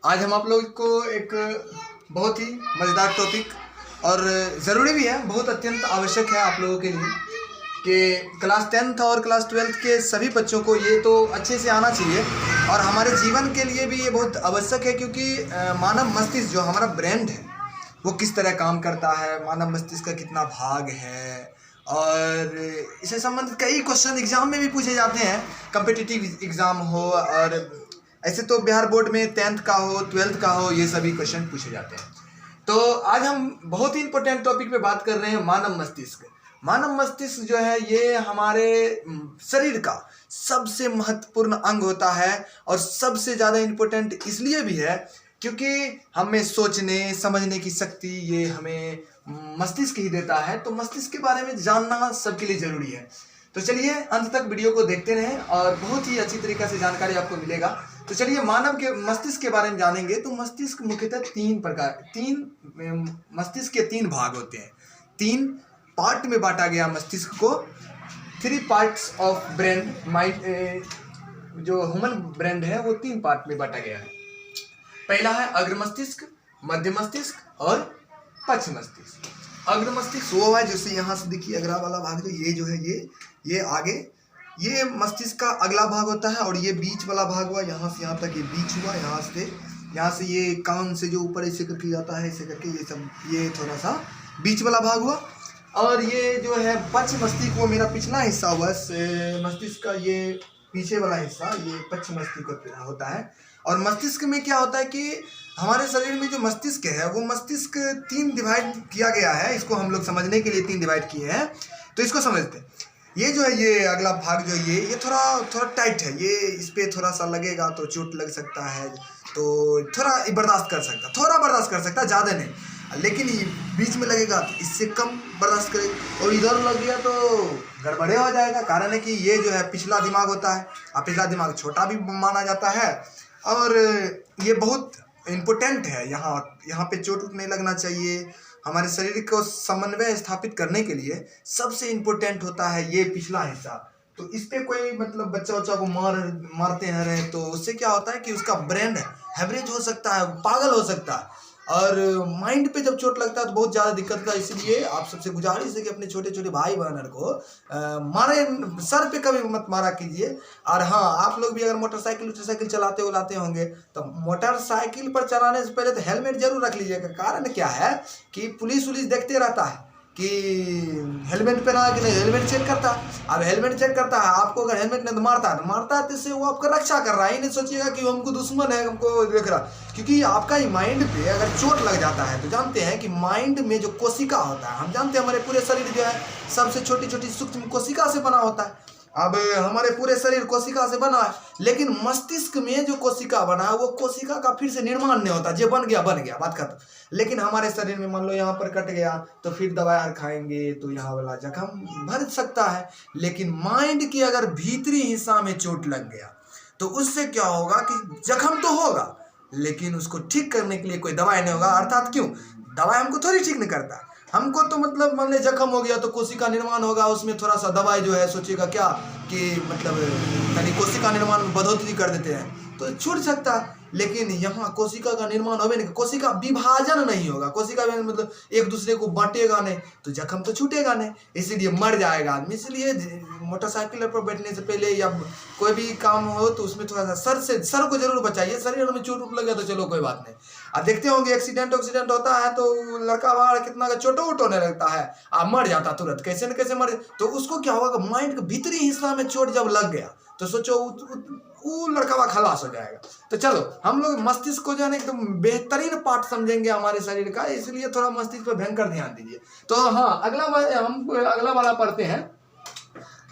आज हम आप लोग को एक बहुत ही मज़ेदार टॉपिक और ज़रूरी भी है, बहुत अत्यंत आवश्यक है आप लोगों के लिए कि क्लास 10th और क्लास 12th के सभी बच्चों को ये तो अच्छे से आना चाहिए और हमारे जीवन के लिए भी ये बहुत आवश्यक है, क्योंकि मानव मस्तिष्क जो हमारा ब्रेन है वो किस तरह काम करता है, मानव मस्तिष्क का कितना भाग है, और इससे संबंधित कई क्वेश्चन एग्जाम में भी पूछे जाते हैं, कम्पिटिटिव एग्ज़ाम हो और ऐसे तो बिहार बोर्ड में 10th का हो 12th का हो, ये सभी क्वेश्चन पूछे जाते हैं। तो आज हम बहुत ही इंपॉर्टेंट टॉपिक पे बात कर रहे हैं, मानव मस्तिष्क। मानव मस्तिष्क जो है ये हमारे शरीर का सबसे महत्वपूर्ण अंग होता है और सबसे ज़्यादा इम्पोर्टेंट इसलिए भी है क्योंकि हमें सोचने समझने की शक्ति ये हमें मस्तिष्क ही देता है। तो मस्तिष्क के बारे में जानना सबके लिए ज़रूरी है। तो चलिए अंत तक वीडियो को देखते रहें और बहुत ही अच्छी तरीके से जानकारी आपको मिलेगा। तो चलिए मानव के मस्तिष्क के बारे में जानेंगे। तो मस्तिष्क मुख्यतः मस्तिष्क के तीन भाग होते हैं, 3 पार्ट में बांटा गया मस्तिष्क को। 3 पार्ट्स ऑफ ब्रेन, माइंड जो ह्यूमन ब्रेन है वो 3 पार्ट में बांटा गया है। पहला है अग्र मस्तिष्क, मध्य मस्तिष्क और पश्च मस्तिष्क। अग्र मस्तिष्क वो है जैसे यहाँ से देखिए अगला वाला भाग जो ये जो है ये आगे ये मस्तिष्क का अगला भाग होता है, और ये बीच वाला भाग हुआ, यहाँ से यहाँ तक ये बीच हुआ, यहाँ से ये कान से जो ऊपर ऐसे करके जाता है, ऐसे करके ये सब ये थोड़ा सा बीच वाला भाग हुआ। और ये जो है पश्च मस्तिष्क वो मेरा पिछला हिस्सा हुआ मस्तिष्क का, ये पीछे वाला हिस्सा ये पश्च मस्तिष्क होता है। और मस्तिष्क में क्या होता है कि हमारे शरीर में जो मस्तिष्क है वो मस्तिष्क 3 डिवाइड किया गया है। इसको हम लोग समझने के लिए 3 डिवाइड किए हैं, तो इसको समझते हैं। ये जो है ये अगला भाग जो ये थोड़ा टाइट है, ये इस पर थोड़ा सा लगेगा तो चोट लग सकता है, तो थोड़ा बर्दाश्त कर सकता है, ज़्यादा नहीं। लेकिन ये बीच में लगेगा तो इससे कम बर्दाश्त करेगा, और इधर लग गया तो गड़बड़े हो जाएगा। कारण है कि ये जो है पिछला दिमाग होता है, और पिछला दिमाग छोटा भी माना जाता है और ये बहुत इम्पोर्टेंट है। यहाँ पे चोट नहीं लगना चाहिए। हमारे शरीर को समन्वय स्थापित करने के लिए सबसे इम्पोर्टेंट होता है ये पिछला हिस्सा। तो इस पे कोई मतलब बच्चा को मारते हैं रहे तो उससे क्या होता है कि उसका ब्रेन हैवरेज हो सकता है, पागल हो सकता है, और माइंड पे जब चोट लगता है तो बहुत ज़्यादा दिक्कत का। इसलिए आप सबसे गुजारिश है कि अपने छोटे छोटे भाई बहन को मारे सर पे कभी मत मारा कीजिए। और हाँ, आप लोग भी अगर मोटरसाइकिल चलाते होंगे तो मोटरसाइकिल पर चलाने से पहले तो हेलमेट जरूर रख लीजिएगा। कारण क्या है कि पुलिस देखते रहता है कि हेलमेट पहना कि नहीं, हेलमेट चेक करता है। अब हेलमेट चेक करता है, आपको अगर हेलमेट नहीं तो मारता है तो इससे वो आपका रक्षा कर रहा है। ये नहीं सोचिएगा कि वो हमको दुश्मन है, हमको देख रहा, क्योंकि आपका ही माइंड पे अगर चोट लग जाता है तो जानते हैं कि माइंड में जो कोशिका होता है, हम जानते हैं हमारे पूरे शरीर जो है सबसे छोटी छोटी सूक्ष्म कोशिका से बना होता है। अब हमारे पूरे शरीर कोशिका से बना है, लेकिन मस्तिष्क में जो कोशिका बना है वो कोशिका का फिर से निर्माण नहीं होता। जो बन गया बात खत्म। लेकिन हमारे शरीर में मान लो यहाँ पर कट गया तो फिर दवाई खाएंगे तो यहाँ वाला जख्म भर सकता है। लेकिन माइंड की अगर भीतरी हिस्सा में चोट लग गया तो उससे क्या होगा कि जख्म तो होगा लेकिन उसको ठीक करने के लिए कोई दवाई नहीं होगा। अर्थात क्यों, दवाई हमको थोड़ी ठीक नहीं करता, हमको तो मतलब मान लीजिए जख्म हो गया तो कोशिका निर्माण होगा, उसमें थोड़ा सा दवाई जो है सोचिएगा क्या कि मतलब यानी कोशिका निर्माण में बढ़ोतरी कर देते हैं तो छूट सकता है। लेकिन यहाँ कोशिका का निर्माण होगा नहीं, कोशिका विभाजन नहीं होगा, कोशिका मतलब एक दूसरे को बांटेगा नहीं तो जख्म तो छूटेगा नहीं, इसीलिए मर जाएगा आदमी। इसलिए मोटरसाइकिल पर बैठने से पहले या कोई भी काम हो तो उसमें थोड़ा सा सर को जरूर बचाइए। शरीर में चोट लग गया तो चलो कोई बात नहीं। अब देखते होंगे एक्सीडेंट होता है तो लड़का बाहर कितना का चोट होने लगता है, आप मर जाता तुरंत, कैसे न कैसे मर। तो उसको क्या होगा, माइंड के भीतरी हिस्सा में चोट जब लग गया तो सोचो वो लड़का खलास हो जाएगा। तो चलो हम लोग मस्तिष्क को जाने एकदम बेहतरीन पार्ट समझेंगे हमारे शरीर का, इसलिए थोड़ा मस्तिष्क पर भयंकर ध्यान दीजिए। तो हाँ, हम अगला वाला पढ़ते हैं।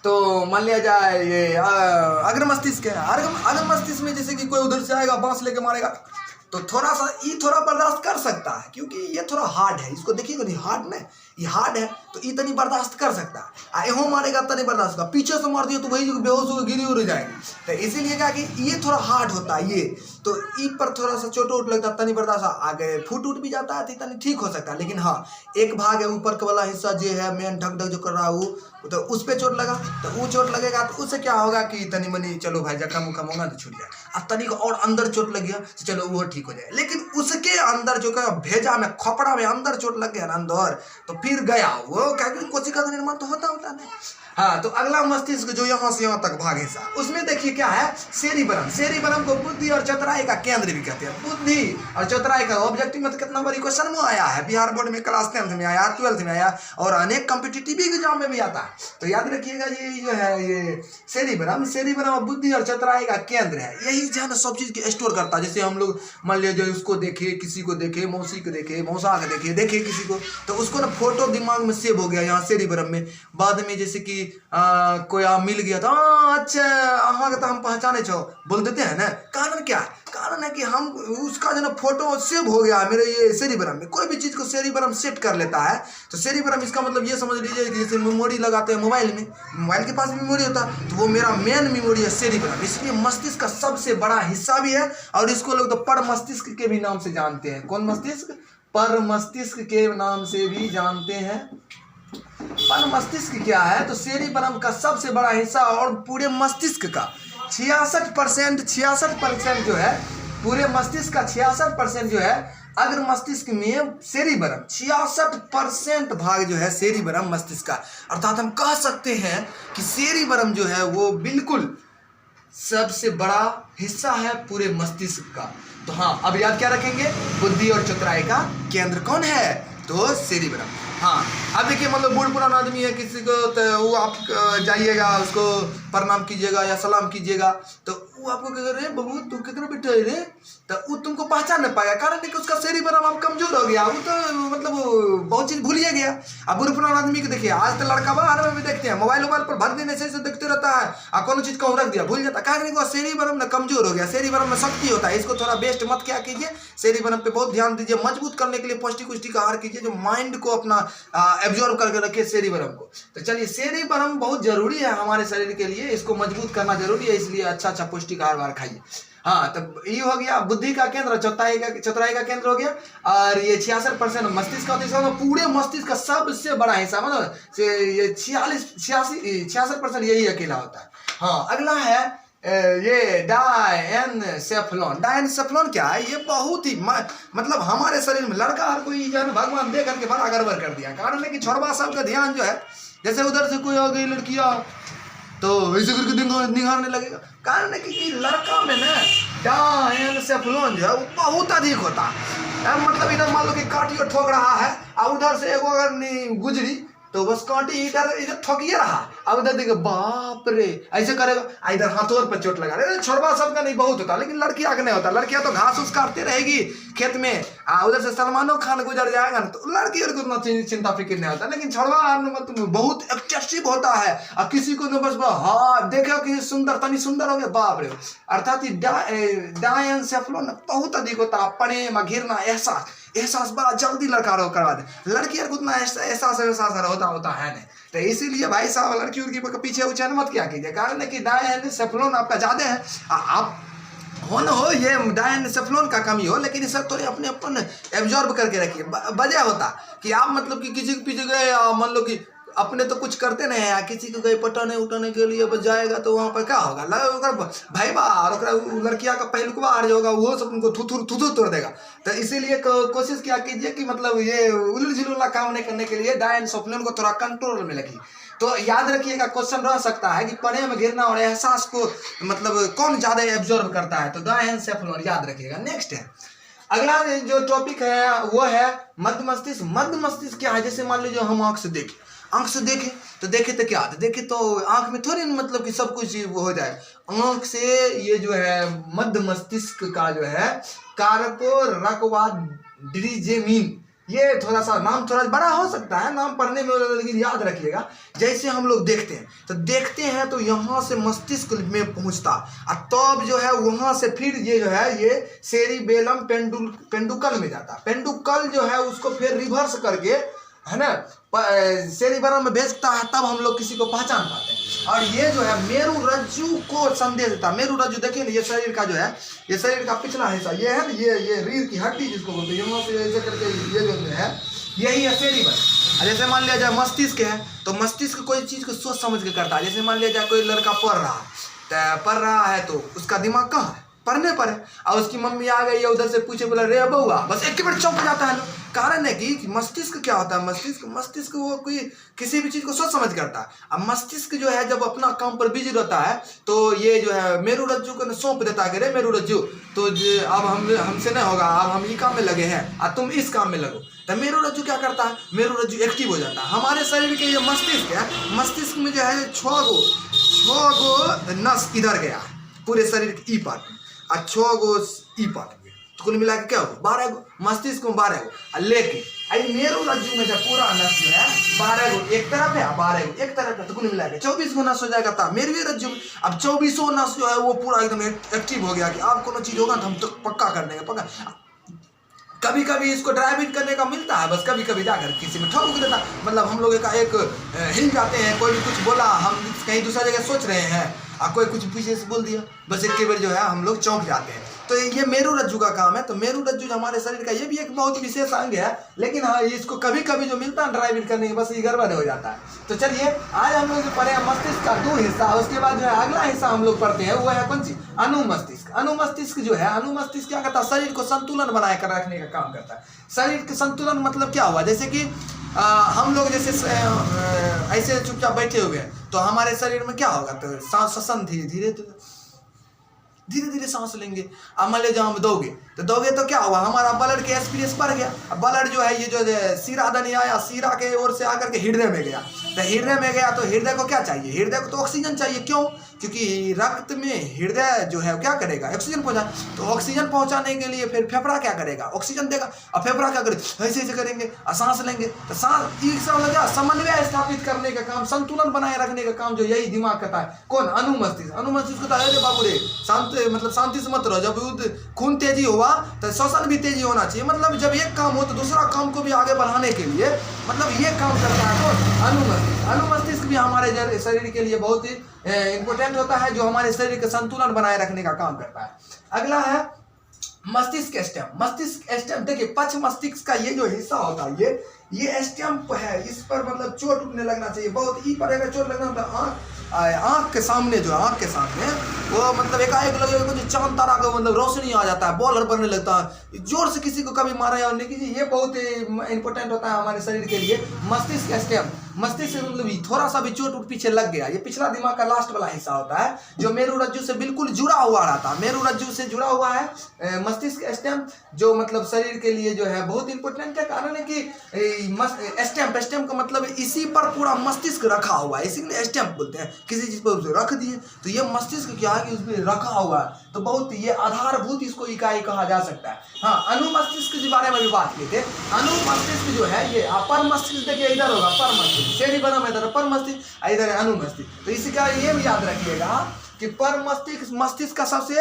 तो मान लिया जाए ये अग्र मस्तिष्क है। अग्र मस्तिष्क में जैसे कि कोई उधर से आएगा बांस लेके मारेगा तो थोड़ा बर्दाश्त कर सकता है, क्योंकि ये थोड़ा हार्ड है। इसको देखिएगा नहीं, हार्ड नहीं, ये हार्ड है तो ये तनी बर्दाश्त कर सकता है, एहो मारेगा तनी बर्दाश्त का, पीछे से मार दिया तो वही बेहोश होकर गिरी उड़ जाएगी। तो इसीलिए क्या कि ये थोड़ा हार्ड होता है, ये तो ई पर थोड़ा सा चोट वोट लगता है, तनी बर्दाश्त, आगे फूट उट भी जाता है तो तनी ठीक हो सकता है। लेकिन हाँ, एक भाग है ऊपर का वाला हिस्सा जो है मेन ढक ढक जो कर रहा है वो, तो उस पर चोट लगा तो वो चोट लगेगा तो उससे क्या होगा कि तनी मनी चलो भाई जख्म उखम होगा तो छूट जाए, अब तनी को और अंदर चोट लग गया तो चलो वो ठीक हो जाए। लेकिन उसके अंदर जो क्या भेजा में खोपड़ा में अंदर चोट लग गया ना अंदर, तो फिर गया वो क्या कोशिका का निर्माण तो होता नहीं। हाँ, तो अगला मस्तिष्क जो यहाँ से यहाँ तक भाग हिस्सा, उसमें देखिए क्या है, सेरिबरम। सेरिबरम को बुद्धि और चतुराई का केंद्र भी कहते हैं। बुद्धि और चतुराई का ऑब्जेक्टिव में कितना बड़ी क्वेश्चन में आया है, बिहार बोर्ड में क्लास 10th में आया, 12th में आया और अनेक कॉम्पिटिटिव एग्जाम में भी आता है। तो याद रखिएगा ये जो है ये सेरिबरम, सेरिबरम बुद्धि और चतुराई का केंद्र है। यही जो है ना सब चीज की स्टोर करता है। जैसे हम लोग मान लीजिए उसको देखे, किसी को देखे, मौसी को देखे, मौसा को देखे किसी को, तो उसको ना फोटो दिमाग में सेव हो गया यहाँ सेरिबरम में। बाद में जैसे कि कोई मिल गया तो अच्छा अहाँ के तो हम पहचाने छो बोल देते हैं ना। कारण क्या है, कारण है कि हम उसका जो ना फोटो सेव हो गया मेरे ये सेरिबरम में। कोई भी चीज़ को सेरिबरम सेट कर लेता है तो सेरिबरम, इसका मतलब ये समझ लीजिए कि जैसे मेमोरी लगाते हैं मोबाइल में, मोबाइल के पास भी मेमोरी होता है, तो वो मेरा मेन मेमोरी है सेरिबरम। इसलिए मस्तिष्क का सबसे बड़ा हिस्सा भी है और इसको लोग तो पर मस्तिष्क के भी नाम से जानते हैं। कौन मस्तिष्क? पर मस्तिष्क के नाम से भी जानते हैं। पर मस्तिष्क क्या है, तो सेरिबरम का सबसे बड़ा हिस्सा और पूरे मस्तिष्क का 66% जो है, पूरे मस्तिष्क का 66% जो है, अगर मस्तिष्क में सेरिबरम 66% भाग जो है सेरिबरम मस्तिष्क का। अर्थात हम कह सकते हैं कि सेरिबरम जो है वो बिल्कुल सबसे बड़ा हिस्सा है पूरे मस्तिष्क का। तो हाँ, अब याद क्या रखेंगे, बुद्धि और चतुराई का केंद्र कौन है, तो सेरिबरम। हाँ, अब देखिए मतलब बूढ़ पुराना आदमी है किसी को, तो वो आप जाइएगा उसको प्रणाम कीजिएगा या सलाम कीजिएगा तो वो आपको कह रहे बबू तू कितना बैठे रे, तो वो तुमको पहचान नहीं पाएगा। कारण है कि उसका सेरिबरम अब कमजोर हो गया, वो तो मतलब बहुत चीज भूलिए गया। अब बूढ़ पुराना आदमी को देखिए, आज तो लड़का बाहर में भी देखते हैं, मोबाइल पर भर दिन ऐसे देखते रहता है और कोनो चीज को रख दिया भूल जाता है। कारण है सेरिबरम ना कमजोर हो गया, सेरिबरम में शक्ति होता है। इसको थोड़ा बेस्ट मत क्या कीजिए, सेरिबरम पे बहुत ध्यान दीजिए। मजबूत करने के लिए पौष्टिक पुष्टिक आहार कीजिए जो माइंड को अपना एब्जॉर्ब करके रखे सेरिबरम को। तो चलिए, सेरिबरम बहुत जरूरी है हमारे शरीर के लिए, इसको मजबूत करना जरूरी है, इसलिए अच्छा पौष्टिक आहार खाइए। हाँ, तब ये हो गया बुद्धि का केंद्र, चतुराई का केंद्र हो गया। और ये 66% मस्तिष्क का हिस्सा, पूरे मस्तिष्क का सबसे बड़ा हिस्सा, मतलब ये 66% यही अकेला होता है। हाँ, अगला है ये डायनसेफ्लॉन। डायनसेफ्लॉन क्या है, ये बहुत ही मतलब हमारे शरीर में लड़का हर कोई जो है भगवान दे करके बड़ा गड़बड़ कर दिया। कारण है कि छोड़वा सब का ध्यान जो है, जैसे उधर से कोई आ गई लड़कियां तो ऐसे करके निगारने लगेगा। कारण है कि लड़का में ना डायनसेफ्लॉन जो है वो बहुत अधिक होता है। मतलब इधर मान लो कि काटी और ठोक रहा है और उधर से एगो अगर गुजरी तो बस कांटी इधर ठोकिए रहा, अब इधर देखो बाप रे ऐसे करेगा, इधर हाथों पर चोट लगा रहे। छोड़वा सबका नहीं बहुत होता, लेकिन लड़कियां का नहीं होता। लड़कियां तो घास उस काटते रहेगी खेत में, उधर से सलमानो खान गुजर जाएगा ना, तो लड़कियों को उतना चिंता फिक्र नहीं होता। लेकिन छोड़वा मतलब बहुत एक्सेसिव होता है और किसी को बस हाँ देखो कि सुंदर तनी सुंदर हो गया बाप रे। अर्थात डायनसेफ्लॉन बहुत अधिक होता है। प्रेम घिरना एहसास बड़ा जल्दी लड़का करवा दे, लड़कियों को उतना एहसास होता है नहीं। तो इसीलिए भाई साहब लड़की उड़की के पीछे उछल मत क्या कीजिए। कारण है कि डायनसेफ्लॉन आपका ज्यादा है, आप हो न हो ये डायनसेफ्लॉन का कमी हो, लेकिन इसे थोड़े अपने अपन एब्जॉर्ब करके रखिए। वजह होता कि आप मतलब कि किसी के पीछे गए, मान लो कि अपने तो कुछ करते नहीं है, किसी को गए पटाने उठाने के लिए बस जाएगा तो वहाँ पर क्या होगा, भाई और लड़कियाँ का पहलुकवा आ होगा वो सब उनको थुथुर तोड़ देगा। तो इसीलिए कोशिश क्या कीजिए कि मतलब ये उल्लू झुल्ला काम नहीं करने के लिए डायनसेफ्लॉन को थोड़ा कंट्रोल में रखिए। तो याद रखिएगा क्वेश्चन रह सकता है कि प्रेम घिरना और एहसास को मतलब कौन ज्यादा एब्जॉर्ब करता है, तो डायनसेफ्लॉन याद रखिएगा। नेक्स्ट है अगला जो टॉपिक है वो है मध्य मस्तिष्क। मध्य मस्तिष्क क्या है, जैसे मान लीजिए हम आंख से देखें तो देखे तो आंख में थोड़ी मतलब कि सब कुछ वो हो जाए। आंख से ये जो है मध्य मस्तिष्क का जो है कार्पोरक्वाड्रिजेमिन, ये थोड़ा सा नाम थोड़ा बड़ा हो सकता है नाम पढ़ने में, लेकिन याद रखिएगा जैसे हम लोग देखते हैं तो यहाँ से मस्तिष्क में पहुँचता और तब जो है वहाँ से फिर ये जो है ये सेरिबेलम पेंडुकल में जाता। पेंडुकल जो है उसको फिर रिवर्स करके है ना, सेरिबेलम में भेजता है, तब हम लोग किसी को पहचान पाते हैं। और ये जो है मेरु रज्जु को संदेश देता है। मेरु रज्जु देखिए ना, ये शरीर का जो है, ये शरीर का पिछला हिस्सा ये है ना, ये रीढ़ की हड्डी जिसको बोलते हैं, यहाँ से ऐसे करके ये जो है यही है सेरिबेलम। जैसे मान लिया जाए मस्तिष्क है, तो मस्तिष्क कोई चीज़ को सोच समझ के करता है। जैसे मान लिया जाए कोई लड़का पढ़ रहा है तो उसका दिमाग कहाँ है, पढ़ने पर है। और उसकी मम्मी आ गई है उधर से पूछे, बोला रे बउआ, बस एक मिनट चौंक जाता है। कारण है कि मस्तिष्क क्या होता है, मस्तिष्क वो कोई किसी भी चीज़ को सोच समझ करता है। अब मस्तिष्क जो है जब अपना काम पर बिजी रहता है तो ये जो है मेरु रज्जु को सौंप देता है कि रे मेरु रज्जु, तो अब हमसे नहीं होगा, अब हम ये काम में लगे हैं और तुम इस काम में लगो। तो मेरु रज्जु क्या करता है, मेरु रज्जु एक्टिव हो जाता है। हमारे शरीर के ये मस्तिष्क है, मस्तिष्क में जो है 6 गो नस इधर गया पूरे शरीर के ई पार्ट में, और 6 गो ई पार्ट में, तो कुल मिला के क्या होगा 12 गो, मस्तिष्क में 12 गो। लेकिन मेरु रज्जु में जब पूरा नस जो है 12 गो एक तरफ है, 12 गो एक तरफ है, तो कुल मिला के 24 गो नस हो जाएगा। था मेरु रज्जु में अब 24 नस जो है वो पूरा एकदम एक्टिव हो गया कि अब कोनो चीज होगा तो हम तो पक्का कर देंगे, पक्का। कभी कभी इसको ड्राइविंग करने का मिलता है, बस कभी कभी जाकर किसी में ठोक देता, मतलब हम लोग एक हिल जाते हैं, कोई भी कुछ बोला, हम कहीं दूसरा जगह सोच रहे हैं और कोई कुछ पीछे से बोल दिया, बस एक बार जो है हम लोग चौंक जाते हैं। तो ये मेरु रज्जु का काम है। तो मेरु रज्जु हमारे शरीर का ये भी एक बहुत विशेष अंग है, लेकिन हाँ इसको कभी कभी जो मिलता है ड्राइविंग करने के, बस ये गड़बड़ हो जाता है। तो चलिए आज हम लोग जो पढ़े हैं मस्तिष्क का 2 हिस्सा, उसके बाद जो है अगला हिस्सा हम लोग पढ़ते हैं वो है कौन सी, अनुमस्तिष्क। अनुमस्तिष्क जो है, अनुमस्तिष्क क्या करता है, शरीर को संतुलन बनाए कर रखने का काम करता है। शरीर के संतुलन मतलब क्या हुआ, जैसे कि हम लोग जैसे ऐसे चुपचाप बैठे हुए हैं तो हमारे शरीर में क्या होगा, तो सांस श्वसन धीरे धीरे सांस लेंगे। अब मान लीजिए हम दौगे तो क्या हुआ, हमारा ब्लड के एक्सपीरियंस बढ़ गया। अब ब्लड जो है ये जो सीरा धनी आया, सीरा के ओर से आकर के हृदय में गया, तो हृदय में गया तो हृदय को क्या चाहिए, हृदय को तो ऑक्सीजन चाहिए। क्यों, क्योंकि रक्त में हृदय जो है क्या करेगा, ऑक्सीजन पहुंचा, तो ऑक्सीजन पहुंचाने के लिए फिर फेफड़ा क्या करेगा, ऑक्सीजन देगा। और फेफड़ा क्या करेगा, ऐसे ऐसे करेंगे और सांस लेंगे, तो सांस एक समन्वय स्थापित करने का काम, संतुलन बनाए रखने का काम जो यही दिमाग करता है। कौन, अनुमस्तिष्क। अनुमस्तिष्क कहता है बाबू रे शांत, मतलब शांति से मत रहो, जब खून तेजी हुआ तो श्वसन भी तेजी होना चाहिए। मतलब जब एक काम हो तो दूसरा काम को भी आगे बढ़ाने के लिए मतलब ये काम करता है कौन, अनुमस्तिष्क। अनुमस्तिष्क भी हमारे शरीर के लिए बहुत ही इंपॉर्टेंट होता है, जो हमारे शरीर का संतुलन बनाए रखने का काम करता है। अगला है मस्तिष्क स्टेम। मस्तिष्क स्टेम देखिए, पक्ष मस्तिष्क का ये जो हिस्सा होता है ये स्टेम्प है, इस पर मतलब चोट उठने लगना चाहिए, बहुत ही पर अगर चोट लगना तो आँख के सामने जो आँख के सामने वो मतलब एकाएक लगेगा जो चांद तारा का मतलब रोशनी आ जाता है, बॉलर बनने लगता है, जोर से किसी को कभी मारा या नहीं कीजिए, ये बहुत इंपॉर्टेंट होता है हमारे शरीर के लिए। मस्तिष्क स्टेम, मस्तिष्क मतलब थोड़ा सा भी चोट पीछे लग गया, ये पिछला दिमाग का लास्ट वाला हिस्सा होता है जो मेरु रज्जु से बिल्कुल जुड़ा हुआ रहता है। मेरु रज्जु से जुड़ा हुआ है मस्तिष्क स्टेम, जो मतलब शरीर के लिए जो है बहुत इंपॉर्टेंट है। कारण है कि स्टेम का मतलब इसी पर पूरा मस्तिष्क रखा हुआ है, इसीलिए स्टेम बोलते हैं। किसी चीज पर रख दिए तो ये मस्तिष्क क्या है कि उसमें रखा हुआ है, तो बहुत ये आधारभूत इसको इकाई कहा जा सकता है। हाँ, अनुमस्तिष्क के बारे में भी बात की थे। अनुमस्तिष्क जो है ये अपर मस्तिष्क देखिए इधर होगा, पर मस्तिष्क सेरिबेलम इधर पर मस्तिष्क, इधर है अनुमस्तिष्क। तो इसी का ये भी याद रखिएगा कि पर मस्तिष्क का सबसे